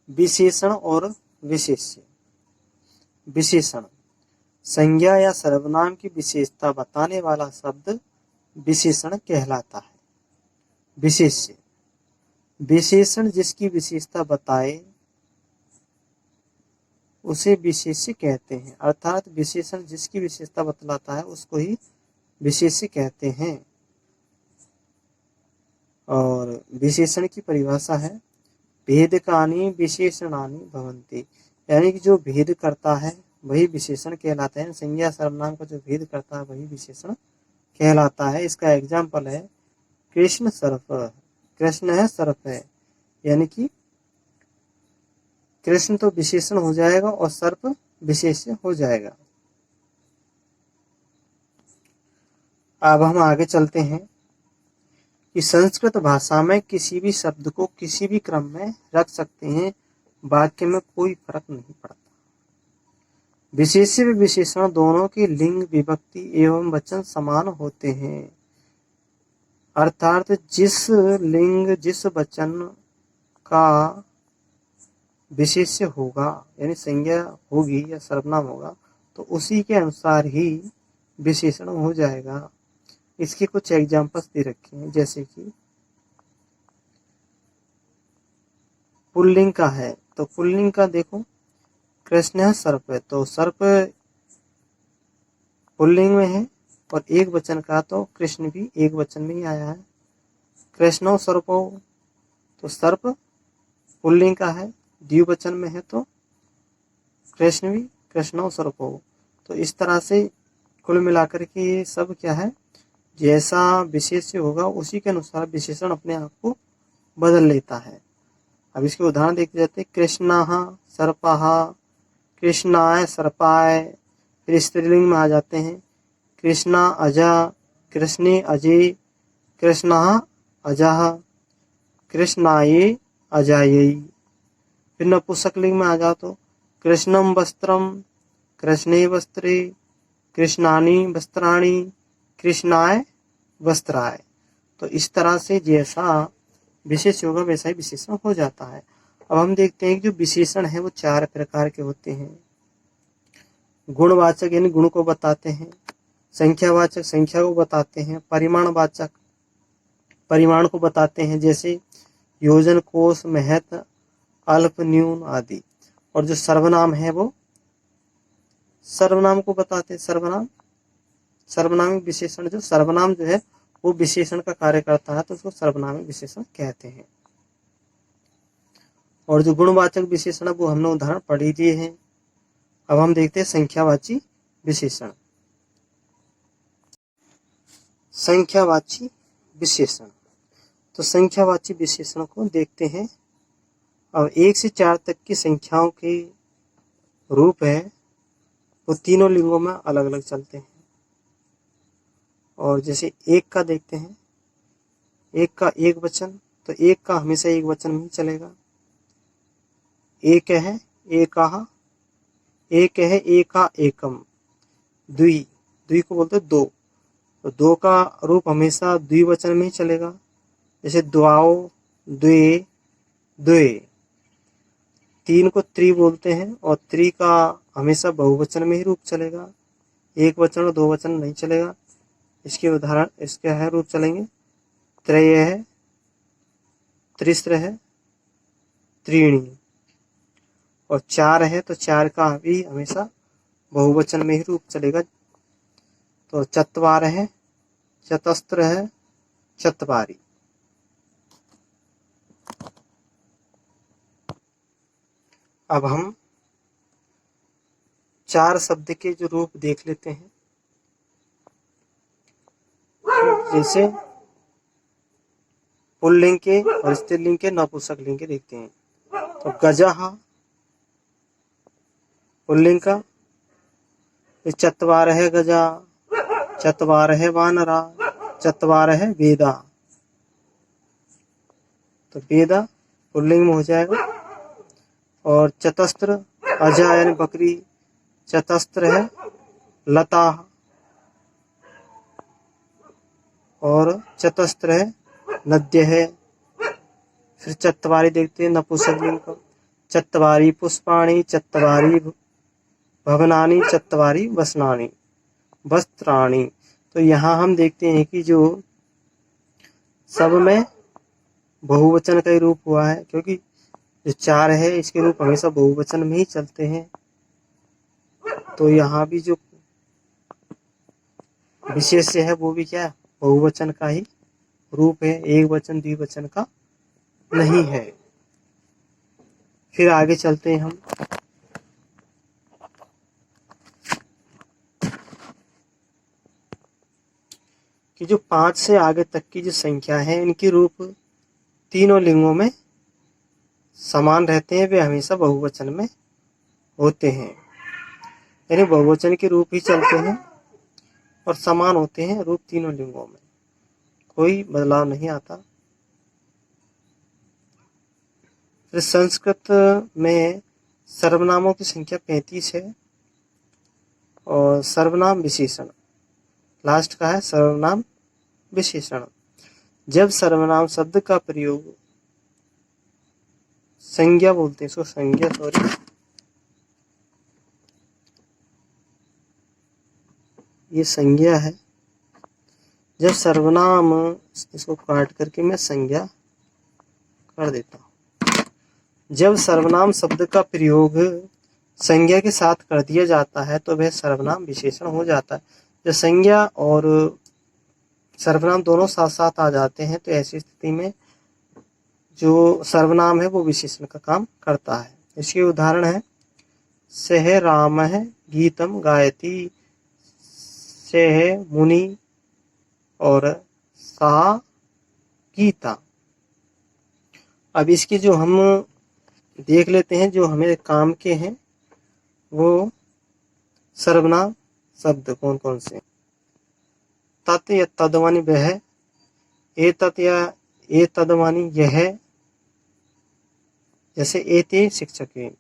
विशेषण और विशेष्य। विशेषण संज्ञा या सर्वनाम की विशेषता बताने वाला शब्द विशेषण कहलाता है। विशेष्य विशेषण जिसकी विशेषता बताए उसे विशेष्य कहते हैं, अर्थात विशेषण जिसकी विशेषता बतलाता है उसको ही विशेष्य कहते हैं। और विशेषण की परिभाषा है भेदकानि विशेषणानि भवन्ति, यानी कि जो भेद करता है वही विशेषण कहलाता है। संज्ञा सर्वनाम का जो भेद करता है वही विशेषण कहलाता है। इसका एग्जाम्पल है कृष्ण सर्प। कृष्ण है, सर्प है, यानी कि कृष्ण तो विशेषण हो जाएगा और सर्प विशेष्य हो जाएगा। अब हम आगे चलते हैं कि संस्कृत भाषा में किसी भी शब्द को किसी भी क्रम में रख सकते हैं, वाक्य में कोई फर्क नहीं पड़ता। विशेष्य व विशेषण दोनों के लिंग, विभक्ति एवं वचन समान होते हैं, अर्थात जिस लिंग जिस वचन का विशेष्य होगा यानी संज्ञा होगी या सर्वनाम होगा तो उसी के अनुसार ही विशेषण हो जाएगा। इसके कुछ एग्जाम्पल्स दे रखे हैं, जैसे कि पुल्लिंग का है तो पुल्लिंग का देखो कृष्ण है, सर्प है, तो सर्प पुल्लिंग में है और एक वचन का तो कृष्ण भी एक वचन में ही आया है। कृष्णो सर्पो तो सर्प पुल्लिंग का है, द्विवचन में है तो कृष्ण भी कृष्णो सर्पो। तो इस तरह से कुल मिलाकर के ये सब क्या है, जैसा विशेष्य होगा उसी के अनुसार विशेषण अपने आप को बदल लेता है। अब इसके उदाहरण देखते जाते हैं। कृष्णाः सर्पाः, कृष्णाय सर्पाय। फिर स्त्रीलिंग में आ जाते हैं कृष्णा अजा, कृष्णे अजय, कृष्णाः अजाः, कृष्णाये अजायै। फिर नपुंसकलिंग में आ जाओ तो कृष्णम वस्त्रम, कृष्णे वस्त्रे, कृष्णानि वस्त्राणि, कृष्णाय वस्त्राय। तो इस तरह से जैसा विशेष होगा वैसा ही विशेषण हो जाता है। अब हम देखते हैं कि जो विशेषण है वो 4 प्रकार के होते हैं। गुणवाचक यानी गुण को बताते हैं, संख्यावाचक संख्या को बताते हैं, परिमाणवाचक परिमाण को बताते हैं, जैसे योजन, कोश, महत, अल्प, न्यून आदि। और जो सर्वनाम है वो सर्वनाम को बताते हैं। सर्वनामी विशेषण, जो सर्वनाम जो है वो विशेषण का कार्य करता है तो उसको सर्वनामी विशेषण कहते हैं। और जो गुणवाचक विशेषण वो हमने उदाहरण पढ़ ही दिए हैं। अब हम देखते हैं संख्यावाची विशेषण। संख्यावाची विशेषण, तो संख्यावाची विशेषण को देखते हैं। अब 1 से 4 तक की संख्याओं के रूप है वो तीनों लिंगों में अलग अलग चलते हैं। और जैसे 1 का देखते हैं, 1 का एक वचन, तो 1 का हमेशा एक वचन में ही चलेगा। एक है एकाः, एक है एका एकम। द्वि को बोलते हैं दो, तो 2 का रूप हमेशा द्विवचन में ही चलेगा, जैसे द्वाओ, द्वे, द्वे। 3 को त्रि बोलते हैं और त्रि का हमेशा बहुवचन में ही रूप चलेगा, एक वचन और 2 वचन नहीं चलेगा। इसके उदाहरण इसके है रूप चलेंगे त्रय है, त्रिस्र है, त्रीणी। और 4 है तो 4 का भी हमेशा बहुवचन में ही रूप चलेगा, तो चत्वार है, चतस्त्र है, चत्वारी। अब हम 4 शब्द के जो रूप देख लेते हैं, जैसे पुल्लिंग के और स्त्रीलिंग के, नपुंसकलिंग के देखते हैं। तो गजः पुल्लिंग का, चत्वारः गजा, चत्वारः वानरा, चत्वारः वेदा। तो वेदा पुल्लिंग में हो जाएगा। और चतस्त्र अजा यानी बकरी, चतस्त्र है लता, और चतस्त्र है नद्य है। फिर चत्वारी देखते हैं नपुंसकलिंग का, चत्वारि पुष्पाणि, चत्वारि भवनानि, चत्वारि वस्त्राणि। तो यहाँ हम देखते हैं कि जो सब में बहुवचन का ही रूप हुआ है, क्योंकि जो 4 है इसके रूप हमेशा बहुवचन में ही चलते हैं। तो यहाँ भी जो विशेष्य है वो भी क्या है, बहुवचन का ही रूप है, एक वचन द्विवचन का नहीं है। फिर आगे चलते हैं हम। कि जो 5 से आगे तक की जो संख्या है इनके रूप तीनों लिंगों में समान रहते हैं, वे हमेशा बहुवचन में होते हैं। यानी बहुवचन के रूप ही चलते हैं और समान होते हैं रूप तीनों लिंगों में, कोई बदलाव नहीं आता। फिर संस्कृत में सर्वनामों की संख्या 35 है और सर्वनाम विशेषण लास्ट का है, सर्वनाम विशेषण। जब सर्वनाम शब्द का प्रयोग संज्ञा बोलते हैं, इसको संज्ञा ये संज्ञा है। जब सर्वनाम, इसको काट करके मैं संज्ञा कर देता हूँ। जब सर्वनाम शब्द का प्रयोग संज्ञा के साथ कर दिया जाता है तो वह सर्वनाम विशेषण हो जाता है। जब संज्ञा और सर्वनाम दोनों साथ साथ आ जाते हैं तो ऐसी स्थिति में जो सर्वनाम है वो विशेषण का काम करता है। इसके उदाहरण है, सह राम गीतम गायति, सह मुनि और सा गीता। अब इसके जो हम देख लेते हैं जो हमें काम के हैं वो सर्वनाम शब्द कौन कौन से। तत् या तदवानी वह, एतत् या एतदवानी यह, जैसे एते शिक्षक,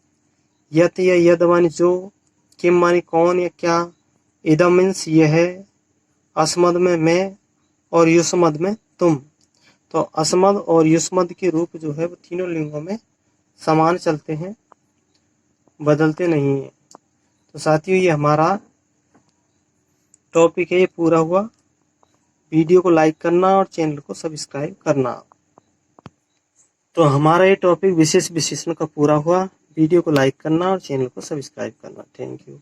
यत या यदवानी जो, किम मानी कौन या क्या, इदम मीन्स यह, अस्मद में मैं और युष्मद में तुम। तो अस्मद और युष्मद के रूप जो है वो तीनों लिंगों में समान चलते हैं, बदलते नहीं हैं। तो साथियों ये हमारा टॉपिक है, ये पूरा हुआ। वीडियो को लाइक करना और चैनल को सब्सक्राइब करना। तो हमारा ये टॉपिक विशेष विशेषण का पूरा हुआ। वीडियो को लाइक करना और चैनल को सब्सक्राइब करना। Thank you.